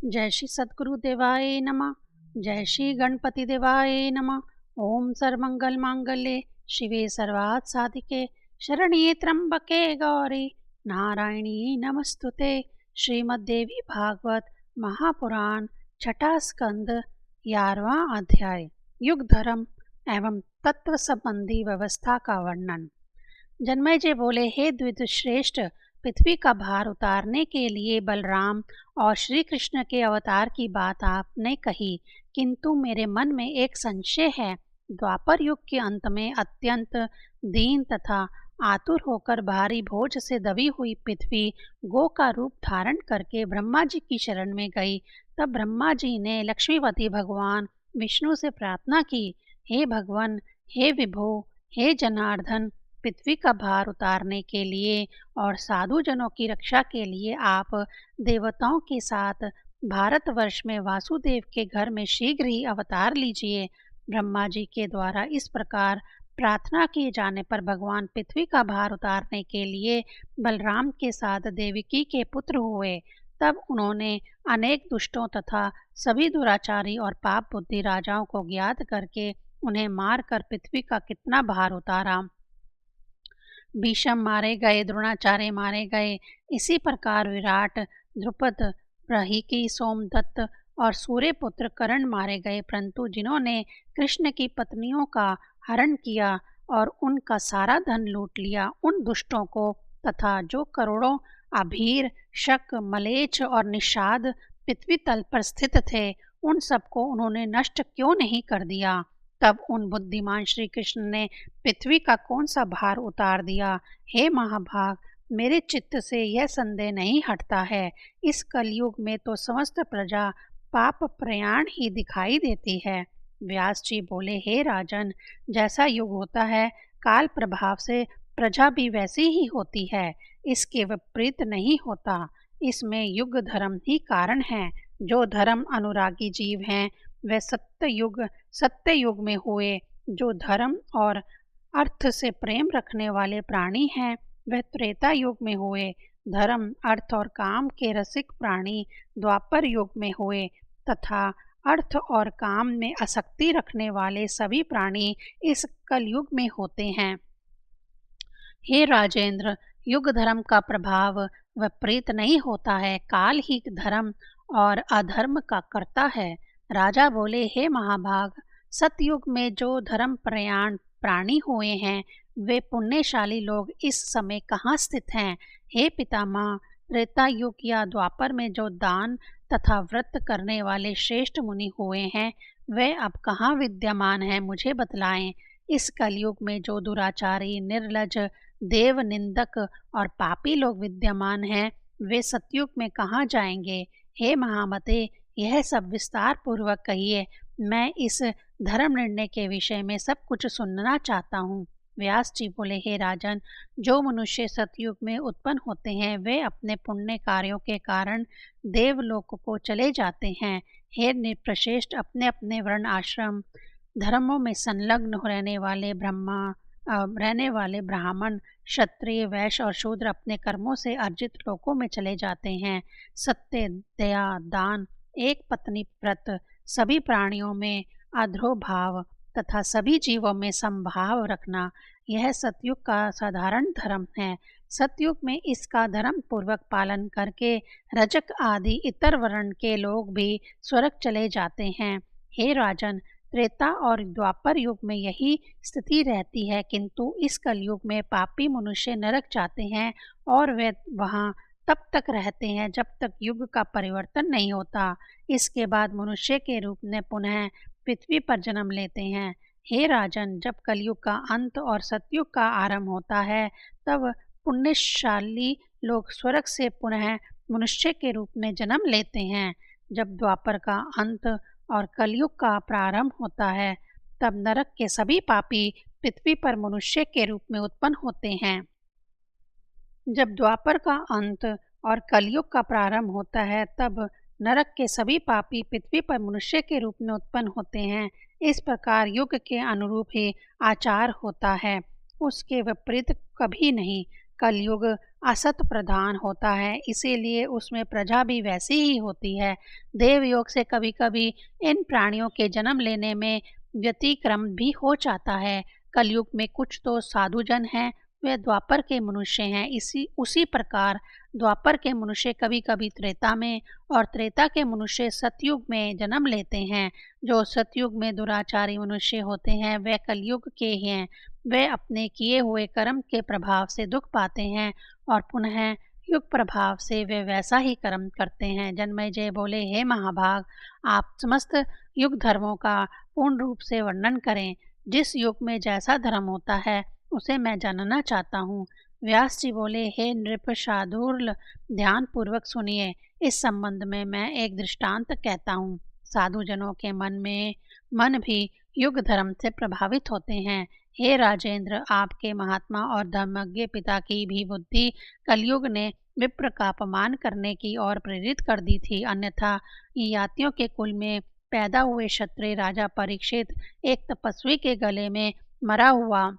जय श्री सद्गुरु देवाय नमः। जय श्री गणपति देवाय नमः। ओम सर्वमंगल मांगल्ये शिवे सर्वार्थ साधिके शरण्ये त्र्यंबके गौरी नारायणी नमस्तुते। श्रीमद्देवी भागवत महापुराण छठा स्कंद 11वां अध्याय युग धर्म एवं तत्व संबंधी व्यवस्था का वर्णन। जन्मेजय बोले, हे द्विज श्रेष्ठ, पृथ्वी का भार उतारने के लिए बलराम और श्री कृष्ण के अवतार की बात आपने कही, किंतु मेरे मन में एक संशय है। द्वापर युग के अंत में अत्यंत दीन तथा आतुर होकर भारी बोझ से दबी हुई पृथ्वी गो का रूप धारण करके ब्रह्मा जी की शरण में गई। तब ब्रह्मा जी ने लक्ष्मीपति भगवान विष्णु से प्रार्थना की, हे भगवान, हे विभो, हे जनार्दन, पृथ्वी का भार उतारने के लिए और साधु जनों की रक्षा के लिए आप देवताओं के साथ भारतवर्ष में वासुदेव के घर में शीघ्र ही अवतार लीजिए। ब्रह्मा जी के द्वारा इस प्रकार प्रार्थना किए जाने पर भगवान पृथ्वी का भार उतारने के लिए बलराम के साथ देवकी के पुत्र हुए। तब उन्होंने अनेक दुष्टों तथा सभी दुराचारी और पाप बुद्धि राजाओं को ज्ञात करके उन्हें मारकर पृथ्वी का कितना भार उतारा। भीष्म मारे गए, द्रोणाचार्य मारे गए, इसी प्रकार विराट, द्रुपद, प्रहीकी, सोमदत्त और सूर्यपुत्र कर्ण मारे गए। परंतु जिन्होंने कृष्ण की पत्नियों का हरण किया और उनका सारा धन लूट लिया, उन दुष्टों को तथा जो करोड़ों अभीर, शक, मलेच्छ और निषाद पृथ्वी तल पर स्थित थे, उन सबको उन्होंने नष्ट क्यों नहीं कर दिया। तब उन बुद्धिमान श्री कृष्ण ने पृथ्वी का कौन सा भार उतार दिया। हे महाभाग, मेरे चित्त से यह संदेह नहीं हटता है। इस कलयुग में तो समस्त प्रजा पाप प्रयाण ही दिखाई देती है। व्यास जी बोले, हे राजन, जैसा युग होता है काल प्रभाव से प्रजा भी वैसी ही होती है, इसके विपरीत नहीं होता। इसमें युग धर्म ही कारण है। जो धर्म अनुरागी जीव हैं वे सत्य युग में हुए। जो धर्म और अर्थ से प्रेम रखने वाले प्राणी हैं वह त्रेता युग में हुए। धर्म, अर्थ और काम के रसिक प्राणी द्वापर युग में हुए तथा अर्थ और काम में आसक्ति रखने वाले सभी प्राणी इस कलयुग में होते हैं। हे राजेंद्र, युग धर्म का प्रभाव विपरीत नहीं होता है, काल ही धर्म और अधर्म का करता है। राजा बोले, हे महाभाग, सतयुग में जो धर्म प्रयाण प्राणी हुए हैं वे पुण्यशाली लोग इस समय कहाँ स्थित हैं। हे पितामह, त्रेता युग या द्वापर में जो दान तथा व्रत करने वाले श्रेष्ठ मुनि हुए हैं वे अब कहाँ विद्यमान हैं, मुझे बतलाएं। इस कलयुग में जो दुराचारी, निर्लज, देव निंदक और पापी लोग विद्यमान हैं वे सतयुग में कहाँ जाएंगे। हे महामते, यह सब विस्तार पूर्वक कहिए। मैं इस धर्म निर्णय के विषय में सब कुछ सुनना चाहता हूँ। व्यास जी बोले, हे राजन, जो मनुष्य सतयुग में उत्पन्न होते हैं वे अपने पुण्य कार्यों के कारण देवलोक को चले जाते हैं। हे निप्रश्रेष्ठ, अपने अपने वर्ण आश्रम धर्मों में संलग्न रहने वाले ब्राह्मण, क्षत्रिय, वैश्य और शूद्र अपने कर्मों से अर्जित लोकों में चले जाते हैं। सत्य, दया, दान, एक पत्नी व्रत, सभी प्राणियों में अध्रोभाव तथा सभी जीवों में समभाव रखना, यह सतयुग का साधारण धर्म है। सतयुग में इसका धर्म पूर्वक पालन करके रजक आदि इतर वर्ण के लोग भी स्वर्ग चले जाते हैं। हे राजन, त्रेता और द्वापर युग में यही स्थिति रहती है, किंतु इस कलयुग में पापी मनुष्य नरक जाते हैं और वे वहाँ तब तक रहते हैं जब तक युग का परिवर्तन नहीं होता। इसके बाद मनुष्य के रूप में पुनः पृथ्वी पर जन्म लेते हैं। हे राजन, जब कलयुग का अंत और सतयुग का आरंभ होता है तब पुण्यशाली लोग स्वर्ग से पुनः मनुष्य के रूप में जन्म लेते हैं। जब द्वापर का अंत और कलयुग का प्रारंभ होता है तब नरक के सभी पापी पृथ्वी पर मनुष्य के रूप में उत्पन्न होते हैं। जब द्वापर का अंत और कलयुग का प्रारंभ होता है तब नरक के सभी पापी पृथ्वी पर मनुष्य के रूप में उत्पन्न होते हैं। इस प्रकार युग के अनुरूप ही आचार होता है, उसके विपरीत कभी नहीं। कलयुग असत प्रधान होता है, इसीलिए उसमें प्रजा भी वैसी ही होती है। देवयोग से कभी कभी इन प्राणियों के जन्म लेने में व्यतिक्रम भी हो जाता है। कलयुग में कुछ तो साधुजन हैं, वे द्वापर के मनुष्य हैं। इसी उसी प्रकार द्वापर के मनुष्य कभी कभी त्रेता में और त्रेता के मनुष्य सतयुग में जन्म लेते हैं। जो सतयुग में दुराचारी मनुष्य होते हैं वे कलयुग के हैं। वे अपने किए हुए कर्म के प्रभाव से दुख पाते हैं और पुनः युग प्रभाव से वे वैसा ही कर्म करते हैं। जन्मेजय बोले, हे महाभाग, आप समस्त युग धर्मों का पूर्ण रूप से वर्णन करें। जिस युग में जैसा धर्म होता है उसे मैं जानना चाहता हूँ। व्यास जी बोले, हे नृप शार्दूल, ध्यान पूर्वक सुनिए। इस संबंध में मैं एक दृष्टांत कहता हूँ। साधुजनों के मन भी युग धर्म से प्रभावित होते हैं। हे राजेंद्र, आपके महात्मा और धर्मज्ञ पिता की भी बुद्धि कलयुग ने विप्र का अपमान करने की ओर प्रेरित कर दी थी, अन्यथा यातियों के कुल में पैदा हुए क्षत्रिय राजा परीक्षित एक तपस्वी के गले में मरा हुआ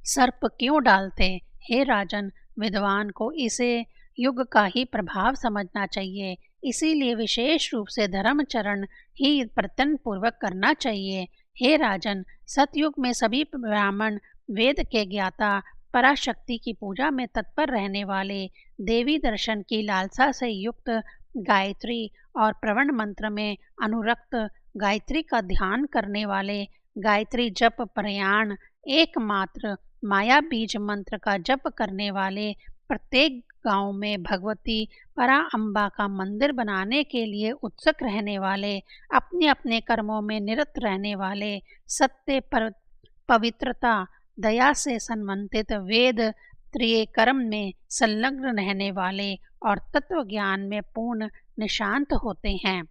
सर्प क्यों डालते। हे राजन, विद्वान को इसे युग का ही प्रभाव समझना चाहिए, इसीलिए विशेष रूप से धर्मचरण ही प्रत्यन पूर्वक करना चाहिए। हे राजन, सतयुग में सभी ब्राह्मण वेद के ज्ञाता, पराशक्ति की पूजा में तत्पर रहने वाले, देवी दर्शन की लालसा से युक्त, गायत्री और प्रवण मंत्र में अनुरक्त, गायत्री का ध्यान करने वाले, गायत्री जप प्रयाण एकमात्र माया बीज मंत्र का जप करने वाले, प्रत्येक गांव में भगवती परा अम्बा का मंदिर बनाने के लिए उत्सुक रहने वाले, अपने अपने कर्मों में निरत रहने वाले, सत्य पर पवित्रता दया से संबंधित वेद त्रिय कर्म में संलग्न रहने वाले और तत्व ज्ञान में पूर्ण निशांत होते हैं।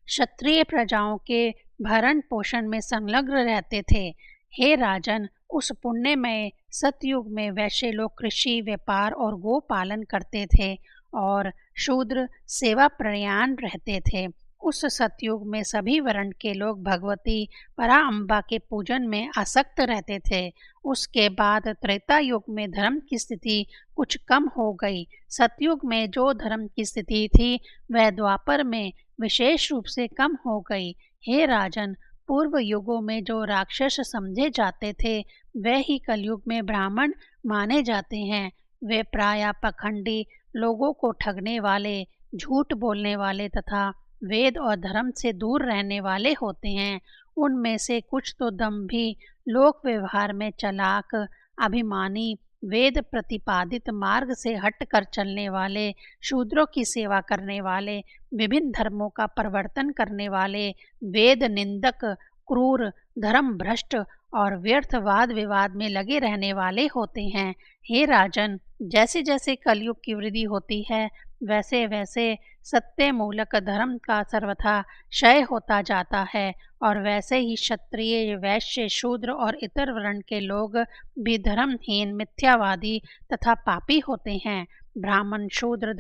क्षत्रिय प्रजाओं के भरण पोषण में संलग्न रहते थे। हे राजन, उस पुण्यमय सतयुग में वैश्य लोग कृषि, व्यापार और गो पालन करते थे और शूद्र सेवा प्रयाण रहते थे। उस सतयुग में सभी वर्ण के लोग भगवती परा अम्बा के पूजन में आसक्त रहते थे। उसके बाद त्रेता युग में धर्म की स्थिति कुछ कम हो गई। सतयुग में जो धर्म की स्थिति थी वह द्वापर में विशेष रूप से कम हो गई। हे राजन, पूर्व युगों में जो राक्षस समझे जाते थे वे ही कलयुग में ब्राह्मण माने जाते हैं। वे प्रायः पखंडी, लोगों को ठगने वाले, झूठ बोलने वाले तथा वेद और धर्म से दूर रहने वाले होते हैं। उनमें से कुछ तो दंभी, लोक व्यवहार में चालाक, अभिमानी, वेद प्रतिपादित मार्ग से हटकर चलने वाले, शूद्रों की सेवा करने वाले, विभिन्न धर्मों का प्रवर्तन करने वाले, वेद निंदक, क्रूर, धर्म भ्रष्ट और व्यर्थ वाद विवाद में लगे रहने वाले होते हैं। हे राजन, जैसे जैसे कलयुग की वृद्धि होती है वैसे वैसे सत्य मूलक धर्म का सर्वथा क्षय होता जाता है और वैसे ही क्षत्रिय, वैश्य, शूद्र और इतर वर्ण के लोग भी धर्महीन, मिथ्यावादी तथा पापी होते हैं। ब्राह्मण शूद्र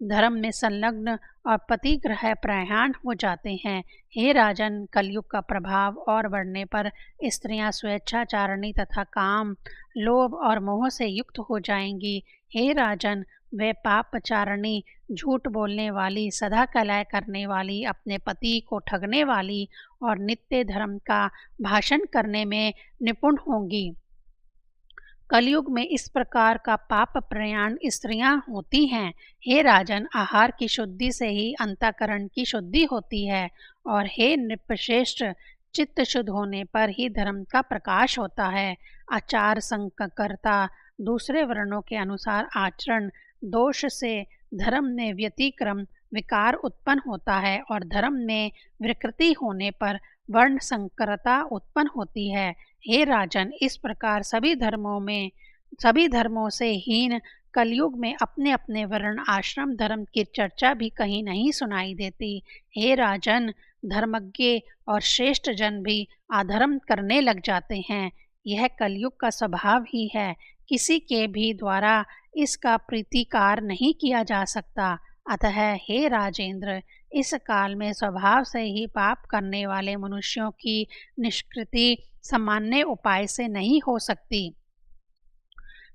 धर्म में संलग्न और पतिग्रह प्रयाण हो जाते हैं। हे राजन, कलयुग का प्रभाव और बढ़ने पर स्त्रियां स्वेच्छाचारिणी तथा काम, लोभ और मोह से युक्त हो जाएंगी। हे राजन, वे पापचारिणी, झूठ बोलने वाली, सदा कलह करने वाली, अपने पति को ठगने वाली और नित्य धर्म का भाषण करने में निपुण होंगी। कलयुग में इस प्रकार का पाप प्रयाण स्त्रियां होती हैं। हे राजन, आहार की शुद्धि से ही अंतःकरण की शुद्धि होती है और हे नृपश्रेष्ठ, चित्त शुद्ध होने पर ही धर्म का प्रकाश होता है। आचार संकरता, दूसरे वर्णों के अनुसार आचरण दोष से धर्म में व्यतिक्रम विकार उत्पन्न होता है और धर्म में विकृति होने पर वर्ण संकरता उत्पन्न होती है। हे राजन, इस प्रकार सभी धर्मों से हीन कलयुग में अपने अपने वर्ण आश्रम धर्म की चर्चा भी कहीं नहीं सुनाई देती। हे राजन, धर्मज्ञ और श्रेष्ठ जन भी अधर्म करने लग जाते हैं। यह कलयुग का स्वभाव ही है, किसी के भी द्वारा इसका प्रतिकार नहीं किया जा सकता। अतः हे राजेंद्र, इस काल में स्वभाव से ही पाप करने वाले मनुष्यों की निष्कृति सामान्य उपाय से नहीं हो सकती।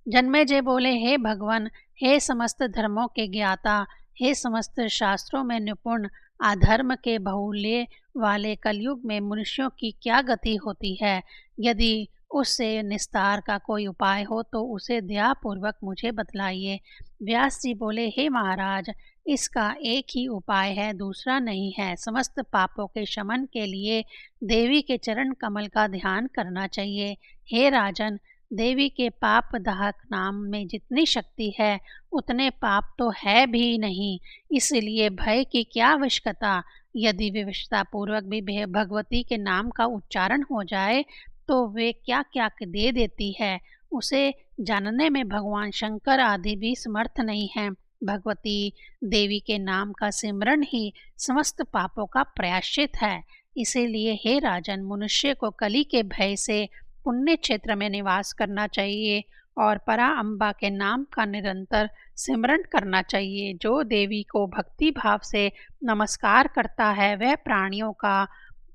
जन्मेजय बोले, हे भगवान, हे समस्त धर्मों के ज्ञाता, हे समस्त शास्त्रों में निपुण, अधर्म के बहुल्य वाले कलयुग में मनुष्यों की क्या गति होती है? यदि उससे निस्तार का कोई उपाय हो तो उसे दयापूर्वक मुझे बतलाइए। व्यास जी बोले, हे महाराज, इसका एक ही उपाय है, दूसरा नहीं है। समस्त पापों के शमन के लिए देवी के चरण कमल का ध्यान करना चाहिए। हे राजन, देवी के पाप दाहक नाम में जितनी शक्ति है उतने पाप तो है भी नहीं, इसलिए भय की क्या आवश्यकता। यदि विवशता पूर्वक भी भगवती के नाम का उच्चारण हो जाए तो वे क्या क्या दे देती है, उसे जानने में भगवान शंकर आदि भी समर्थ नहीं हैं। भगवती देवी के नाम का सिमरन ही समस्त पापों का प्रायश्चित है। इसीलिए हे राजन, मनुष्य को कली के भय से पुण्य क्षेत्र में निवास करना चाहिए और परा अम्बा के नाम का निरंतर सिमरन करना चाहिए। जो देवी को भक्ति भाव से नमस्कार करता है वह प्राणियों का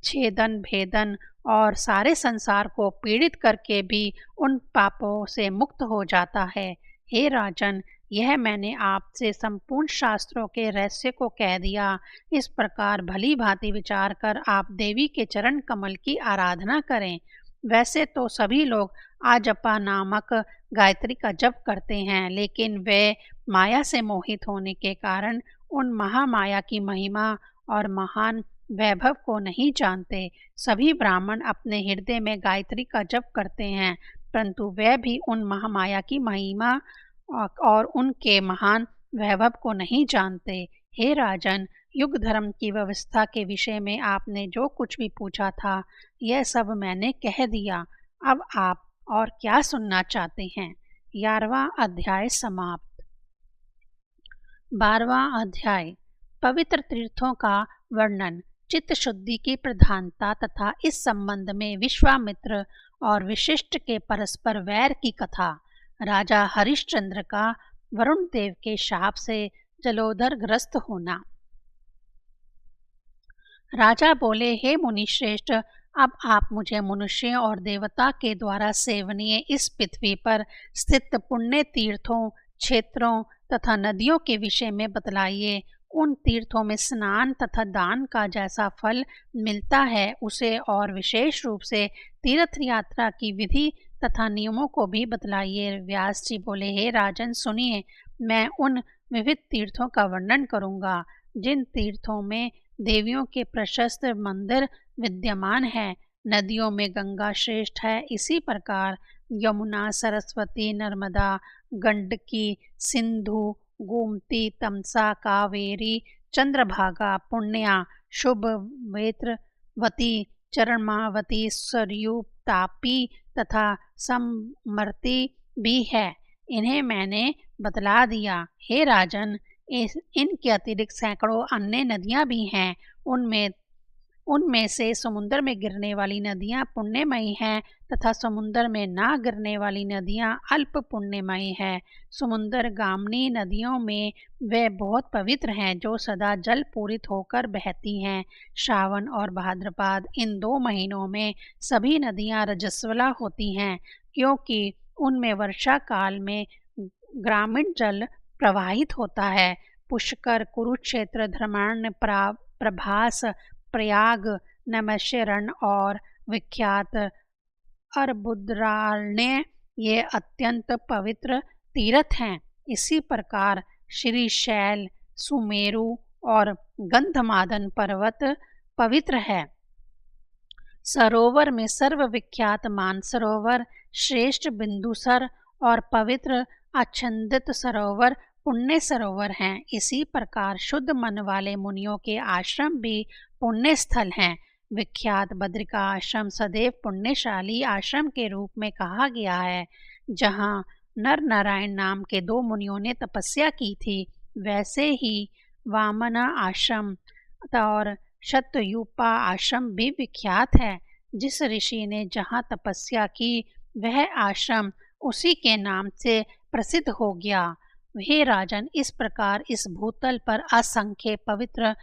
छेदन भेदन और सारे संसार को पीड़ित करके भी उन पापों से मुक्त हो जाता है। हे राजन, यह मैंने आपसे संपूर्ण शास्त्रों के रहस्य को कह दिया। इस प्रकार भली भांति विचार कर आप देवी के चरण कमल की आराधना करें। वैसे तो सभी लोग आजपा नामक गायत्री का जप करते हैं, लेकिन वे माया से मोहित होने के कारण उन महामाया की महिमा और महान वैभव को नहीं जानते। सभी ब्राह्मण अपने हृदय में गायत्री का जप करते हैं, परंतु वे भी उन महामाया की महिमा और उनके महान वैभव को नहीं जानते। हे राजन, युग धर्म की व्यवस्था के विषय में आपने जो कुछ भी पूछा था यह सब मैंने कह दिया। अब आप और क्या सुनना चाहते हैं? 11वां अध्याय समाप्त। 12वां अध्याय पवित्र तीर्थों का वर्णन, चित्त शुद्धि की प्रधानता तथा इस संबंध में विश्वामित्र और वशिष्ठ के परस्पर वैर की कथा। राजा हरिश्चंद्र का वरुण देव के शाप से जलोदर ग्रस्त होना। राजा बोले, हे मुनि श्रेष्ठ, अब आप मुझे मनुष्य और देवता के द्वारा सेवनीय इस पृथ्वी पर स्थित पुण्य तीर्थों, क्षेत्रों तथा नदियों के विषय में बतलाइए। उन तीर्थों में स्नान तथा दान का जैसा फल मिलता है उसे, और विशेष रूप से तीर्थ यात्रा की विधि तथा नियमों को भी बतलाइए। व्यास जी बोले, हे राजन, सुनिए, मैं उन विविध तीर्थों का वर्णन करूँगा जिन तीर्थों में देवियों के प्रशस्त मंदिर विद्यमान है। नदियों में गंगा श्रेष्ठ है, इसी प्रकार यमुना, सरस्वती, नर्मदा, गंडकी, सिंधु, गोमती, तमसा, कावेरी, चंद्रभागा, पुण्या, शुभ, वेत्रवती, चरणमावती, सरयू, तापी तथा समर्ती भी है। इन्हें मैंने बतला दिया। हे राजन, इनके अतिरिक्त सैकड़ों अन्य नदियां भी हैं। उनमें से समुद्र में गिरने वाली नदियां पुण्यमयी हैं तथा समुद्र में ना गिरने वाली नदियां अल्प पुण्यमयी हैं। समुद्र गामनी नदियों में वे बहुत पवित्र हैं जो सदा जल पूरित होकर बहती हैं। श्रावण और भाद्रपद, इन 2 महीनों में सभी नदियां रजस्वला होती हैं, क्योंकि उनमें वर्षा काल में ग्रामीण जल प्रवाहित होता है। पुष्कर, कुरुक्षेत्र, धर्मारण्य, प्रभास, प्रयाग, नैमिषारण्य और विख्यात अर्बुदरारण्य ये अत्यंत पवित्र तीर्थ हैं। इसी प्रकार श्रीशैल, सुमेरु और गंधमादन पर्वत पवित्र है। सरोवर में सर्वविख्यात मानसरोवर, श्रेष्ठ बिंदुसर और पवित्र अच्छंदित सरोवर पुण्य सरोवर हैं। इसी प्रकार शुद्ध मन वाले मुनियों के आश्रम भी पुण्य स्थल हैं। विख्यात बद्रिका आश्रम सदैव पुण्यशाली आश्रम के रूप में कहा गया है। जहाँ नर नारायण नाम के 2 मुनियों ने तपस्या की थी, वैसे ही वामना आश्रम और शतयूपा आश्रम भी विख्यात है। जिस ऋषि ने जहाँ तपस्या की वह आश्रम उसी के नाम से प्रसिद्ध हो गया। हे राजन, इस प्रकार इस भूतल पर असंख्य पवित्र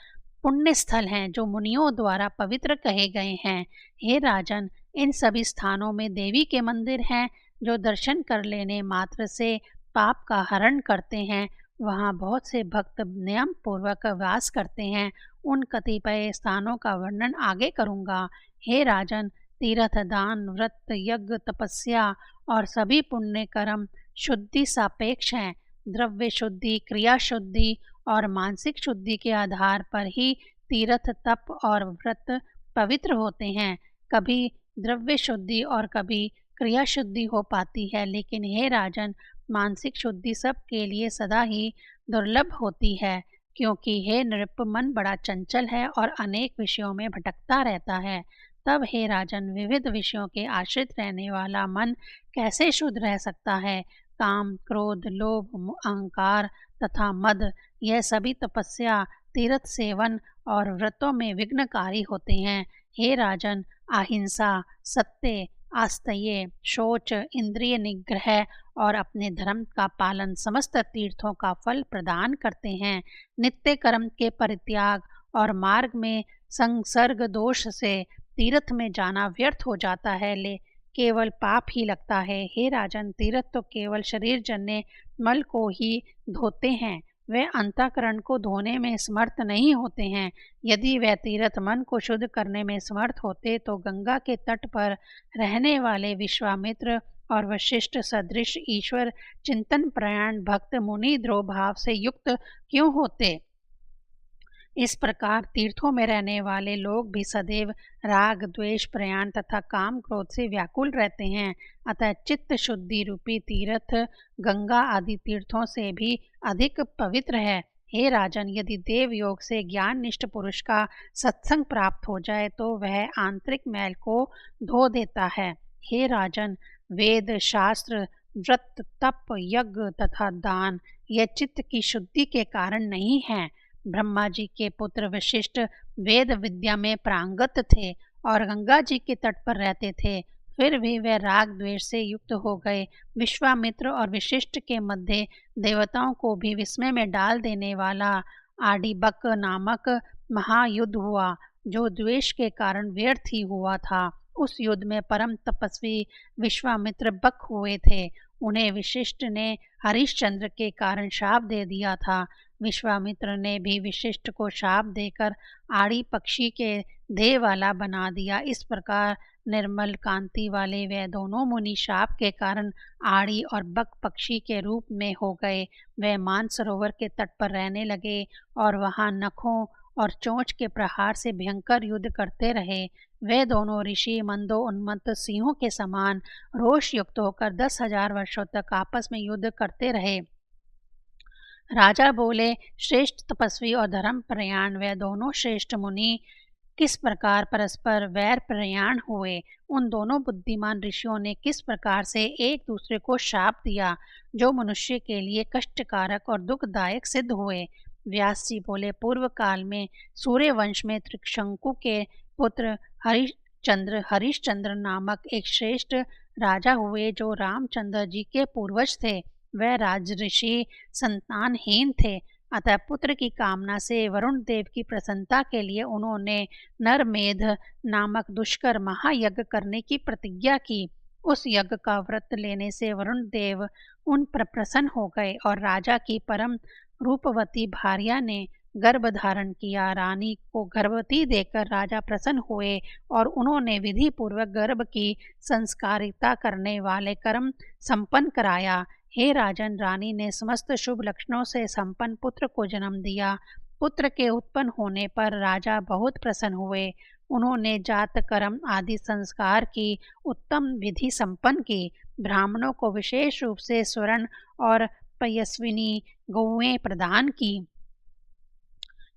पुण्य स्थल हैं जो मुनियों द्वारा पवित्र कहे गए हैं। हे राजन, इन सभी स्थानों में देवी के मंदिर हैं। जो दर्शन कर लेने मात्र से पाप का हरण करते हैं। वहाँ बहुत से भक्त नियम पूर्वक वास करते हैं। उन कतिपय स्थानों का वर्णन आगे करूँगा। हे राजन, तीर्थ, दान, व्रत, यज्ञ, तपस्या और सभी पुण्य कर्म शुद्धि सापेक्ष हैं। द्रव्य शुद्धि, क्रिया शुद्धि और मानसिक शुद्धि के आधार पर ही तीर्थ, तप और व्रत पवित्र होते हैं। कभी द्रव्य शुद्धि और कभी क्रिया शुद्धि हो पाती है, लेकिन हे राजन, मानसिक शुद्धि सबके लिए सदा ही दुर्लभ होती है, क्योंकि हे नृप, मन बड़ा चंचल है और अनेक विषयों में भटकता रहता है। तब हे राजन, विविध विषयों के आश्रित रहने वाला मन कैसे शुद्ध रह सकता है? काम, क्रोध, लोभ, अहंकार तथा मद, यह सभी तपस्या, तीर्थ सेवन और व्रतों में विघ्नकारी होते हैं। हे राजन, अहिंसा, सत्य, आस्तेय, शौच, इंद्रिय निग्रह और अपने धर्म का पालन समस्त तीर्थों का फल प्रदान करते हैं। नित्य कर्म के परित्याग और मार्ग में संसर्ग दोष से तीर्थ में जाना व्यर्थ हो जाता है, केवल पाप ही लगता है। हे राजन, तीर्थ तो केवल शरीर जन्य मल को ही धोते हैं, वे अंतःकरण को धोने में समर्थ नहीं होते हैं। यदि वह तीर्थ मन को शुद्ध करने में समर्थ होते तो गंगा के तट पर रहने वाले विश्वामित्र और वशिष्ठ सदृश ईश्वर चिंतन प्रयाण भक्त मुनि द्रोह भाव से युक्त क्यों होते? इस प्रकार तीर्थों में रहने वाले लोग भी सदैव राग, द्वेष, प्रयाण तथा काम, क्रोध से व्याकुल रहते हैं। अतः चित्त शुद्धि रूपी तीर्थ गंगा आदि तीर्थों से भी अधिक पवित्र है। हे राजन, यदि देव योग से ज्ञान निष्ठ पुरुष का सत्संग प्राप्त हो जाए तो वह आंतरिक मैल को धो देता है। हे राजन, वेद, शास्त्र, व्रत, तप, यज्ञ तथा दान यह चित्त की शुद्धि के कारण नहीं है। ब्रह्मा जी के पुत्र वशिष्ठ वेद विद्या में प्रांगत थे और गंगा जी के तट पर रहते थे, फिर भी वे राग द्वेष से युक्त हो गए। विश्वामित्र और वशिष्ठ के मध्य देवताओं को भी विस्मय में डाल देने वाला आडिबक नामक महायुद्ध हुआ, जो द्वेष के कारण व्यर्थ ही हुआ था। उस युद्ध में परम तपस्वी विश्वामित्र बक हुए थे। उन्हें वशिष्ठ ने हरिश्चंद्र के कारण शाप दे दिया था। विश्वामित्र ने भी वशिष्ठ को शाप देकर आड़ी पक्षी के देह वाला बना दिया। इस प्रकार निर्मल कांति वाले वे दोनों मुनि शाप के कारण आड़ी और बक पक्षी के रूप में हो गए। वे मानसरोवर के तट पर रहने लगे और वहां नखों और चोंच के प्रहार से भयंकर युद्ध करते रहे। वे दोनों ऋषि मंदो उन्मत्त सिंहों के समान रोष युक्त होकर 10,000 वर्षों तक आपस में युद्ध करते रहे। राजा बोले, श्रेष्ठ तपस्वी और धर्म प्रयाण वे दोनों श्रेष्ठ मुनि किस प्रकार परस्पर वैर प्रयाण हुए? उन दोनों बुद्धिमान ऋषियों ने किस प्रकार से एक दूसरे को शाप दिया, जो मनुष्य के लिए कष्टकारक और दुखदायक सिद्ध हुए? व्यास जी बोले, पूर्व काल में सूर्य वंश में त्रिशंकु के पुत्र हरिश्चंद्र नामक एक श्रेष्ठ राजा हुए, जो रामचंद्र जी के पूर्वज थे। वह राजऋषि संतानहीन थे, अतः पुत्र की कामना से वरुण देव की प्रसन्नता के लिए उन्होंने नरमेध नामक दुष्कर महायज्ञ करने की प्रतिज्ञा की। उस यज्ञ का व्रत लेने से वरुण देव उन पर प्रसन्न हो गए और राजा की परम रूपवती भार्या ने गर्भ धारण किया। रानी को गर्भवती देखकर राजा प्रसन्न हुए और उन्होंने विधि पूर्वक गर्भ की संस्कारिता करने वाले कर्म संपन्न कराया। हे राजन, रानी ने समस्त शुभ लक्षणों से संपन्न पुत्र को जन्म दिया। पुत्र के उत्पन्न होने पर राजा बहुत प्रसन्न हुए। उन्होंने जात कर्म आदि संस्कार की उत्तम विधि संपन्न की। ब्राह्मणों को विशेष रूप से स्वर्ण और पयस्विनी गौएं प्रदान की।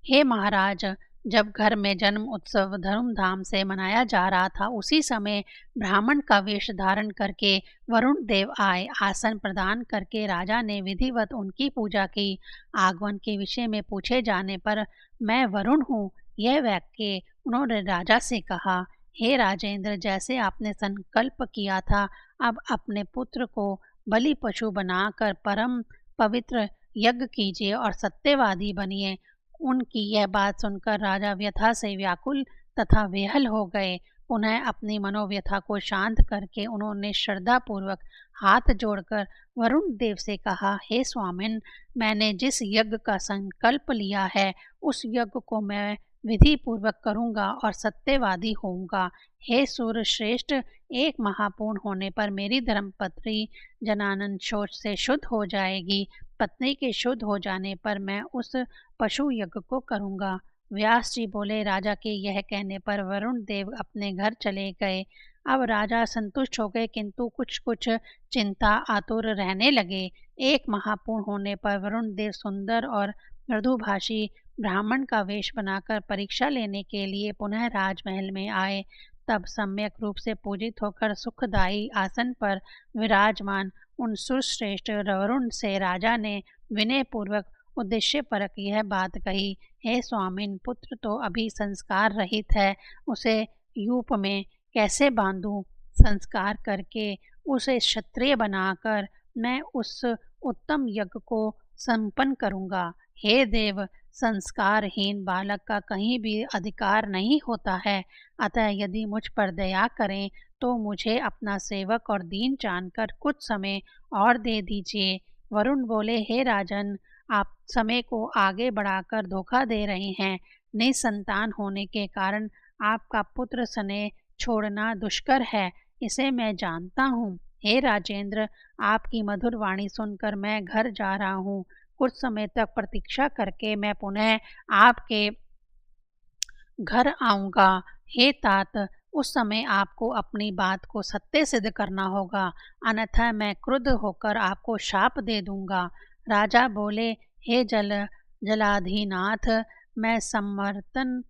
हे महाराज, जब घर में जन्म उत्सव धूमधाम से मनाया जा रहा था, उसी समय ब्राह्मण का वेश धारण करके वरुण देव आए। आसन प्रदान करके राजा ने विधिवत उनकी पूजा की। आगमन के विषय में पूछे जाने पर मैं वरुण हूँ, यह वाक्य उन्होंने राजा से कहा। हे राजेंद्र, जैसे आपने संकल्प किया था, अब अपने पुत्र को बलि पशु बनाकर परम पवित्र यज्ञ कीजिए और सत्यवादी बनिए। उनकी यह बात सुनकर राजा व्यथा से व्याकुल तथा वेहल हो गए। पुनः अपनी मनोव्यथा को शांत करके उन्होंने श्रद्धापूर्वक हाथ जोड़कर वरुण देव से कहा, हे स्वामिन, मैंने जिस यज्ञ का संकल्प लिया है उस यज्ञ को मैं विधि पूर्वक करूंगा और सत्यवादी होऊंगा। हे सूर्य श्रेष्ठ, एक महापूर्ण होने पर मेरी धर्मपत्नी जनानन शोच से शुद्ध हो जाएगी। पत्नी के शुद्ध हो जाने पर मैं उस पशु यज्ञ को करूंगा। व्यास जी बोले, राजा के यह कहने पर वरुण देव अपने घर चले गए। अब राजा संतुष्ट हो गए, किंतु कुछ कुछ चिंता आतुर रहने लगे। एक महापूर्ण होने पर वरुण देव सुंदर और मृदुभाषी ब्राह्मण का वेश बनाकर परीक्षा लेने के लिए पुनः राजमहल में आए। तब सम्यक रूप से पूजित होकर सुखदायी आसन पर विराजमान उन सुश्रेष्ठ वरुण से राजा ने विनय पूर्वक उद्देश्य परक यह बात कही, हे स्वामिन, पुत्र तो अभी संस्कार रहित है, उसे यूप में कैसे बांधूं? संस्कार करके उसे क्षत्रिय बनाकर मैं उस उत्तम यज्ञ को संपन्न करूंगा। हे देव, संस्कारहीन बालक का कहीं भी अधिकार नहीं होता है, अतः यदि मुझ पर दया करें तो मुझे अपना सेवक और दीन जानकर कुछ समय और दे दीजिए। वरुण बोले, हे राजन, आप समय को आगे बढ़ाकर धोखा दे रहे हैं। निसंतान होने के कारण आपका पुत्र स्नेह छोड़ना दुष्कर है, इसे मैं जानता हूँ। हे राजेंद्र, आपकी मधुर वाणी सुनकर मैं घर जा रहा हूँ। कुछ समय तक प्रतीक्षा करके मैं पुनः आपके घर आऊँगा। हे तात, उस समय आपको अपनी बात को सत्य सिद्ध करना होगा, अन्यथा मैं क्रुद्ध होकर आपको शाप दे दूंगा। राजा बोले, हे जलाधिनाथ, मैं समर्तन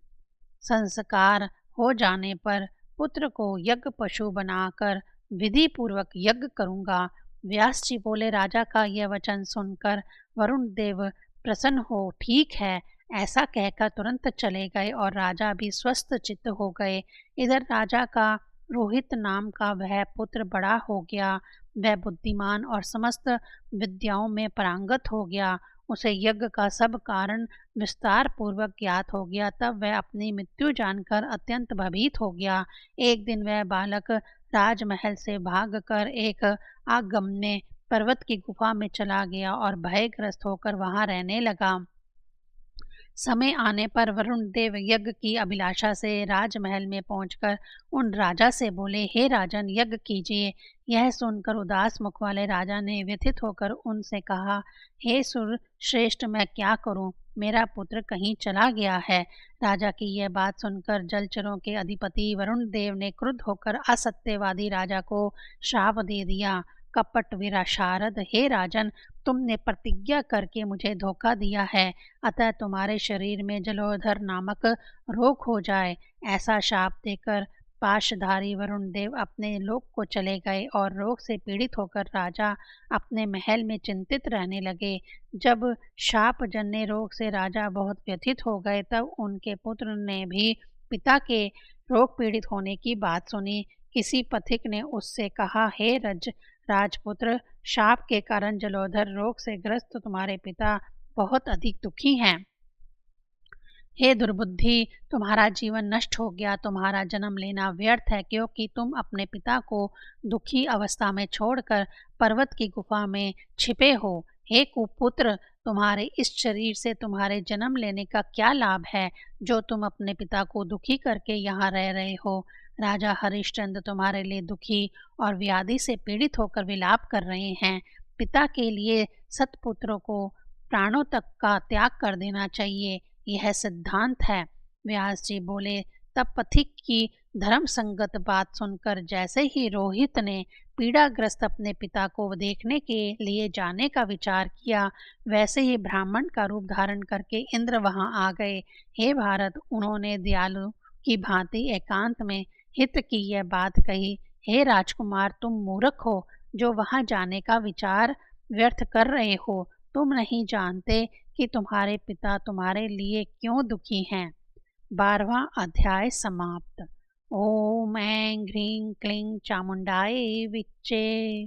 संस्कार हो जाने पर पुत्र को यज्ञ पशु बनाकर विधि पूर्वक यज्ञ करूंगा। व्यास जी बोले, राजा का यह वचन सुनकर वरुण देव प्रसन्न हो, ठीक है, ऐसा कहकर तुरंत चले गए और राजा भी स्वस्थ चित्त हो गए। इधर राजा का रोहित नाम का वह पुत्र बड़ा हो गया, वह बुद्धिमान और समस्त विद्याओं में पारंगत हो गया। उसे यज्ञ का सब कारण विस्तार पूर्वक ज्ञात हो गया। तब वह अपनी मृत्यु जानकर अत्यंत भयभीत हो गया। एक दिन वह बालक राजमहल से भागकर एक आगम्य पर्वत की गुफा में चला गया और भयग्रस्त होकर वहां रहने लगा। समय आने पर वरुण देव यज्ञ की अभिलाषा से राजमहल में पहुंचकर उन राजा से बोले, हे राजन, यज्ञ कीजिए। यह सुनकर उदास मुख वाले राजा ने व्यथित होकर उनसे कहा, हे सुर श्रेष्ठ, मैं क्या करूं? मेरा पुत्र कहीं चला गया है। राजा की यह बात सुनकर जलचरों के अधिपति वरुण देव ने क्रुद्ध होकर असत्यवादी राजा को शाप दे दिया। कपट वीरा शारद, हे राजन, तुमने प्रतिज्ञा करके मुझे धोखा दिया है, अतः तुम्हारे शरीर में जलोधर नामक रोग हो जाए। ऐसा शाप देकर पाशधारी वरुण देव अपने लोक को चले गए और रोग से पीड़ित होकर राजा अपने महल में चिंतित रहने लगे। जब शाप जन्य रोग से राजा बहुत व्यथित हो गए, तब उनके पुत्र ने भी पिता के रोग पीड़ित होने की बात सुनी। किसी पथिक ने उससे कहा, हे राजपुत्र, शाप के कारण जलोधर रोग से ग्रस्त तुम्हारे पिता बहुत अधिक दुखी हैं। हे दुर्बुद्धि, तुम्हारा जीवन नष्ट हो गया, तुम्हारा जन्म लेना व्यर्थ है, क्योंकि तुम अपने पिता को दुखी अवस्था में छोड़कर पर्वत की गुफा में छिपे हो। हे कुपुत्र, तुम्हारे इस शरीर से तुम्हारे जन्म लेने का क्या लाभ है, जो तुम अपने पिता को दुखी करके यहाँ रह रहे हो। राजा हरिश्चंद्र तुम्हारे लिए दुखी और व्याधि से पीड़ित होकर विलाप कर रहे हैं। पिता के लिए सत्पुत्रों को प्राणों तक का त्याग कर देना चाहिए, यह सिद्धांत है। व्यास जी बोले, तब पथिक की धर्म संगत बात सुनकर जैसे ही रोहित ने पीड़ाग्रस्त अपने पिता को देखने के लिए जाने का विचार किया, वैसे ही ब्राह्मण का रूप धारण करके इंद्र वहां आ गए। हे भारत, उन्होंने दयालु की भांति एकांत में हित की यह बात कही, हे राजकुमार, तुम मूर्ख हो जो वहां जाने का विचार व्यर्थ कर रहे हो। तुम नहीं जानते कि तुम्हारे पिता तुम्हारे लिए क्यों दुखी हैं। 12वां अध्याय समाप्त। ओम ऐं ह्रीं क्लीं चामुंडाय विच्चे।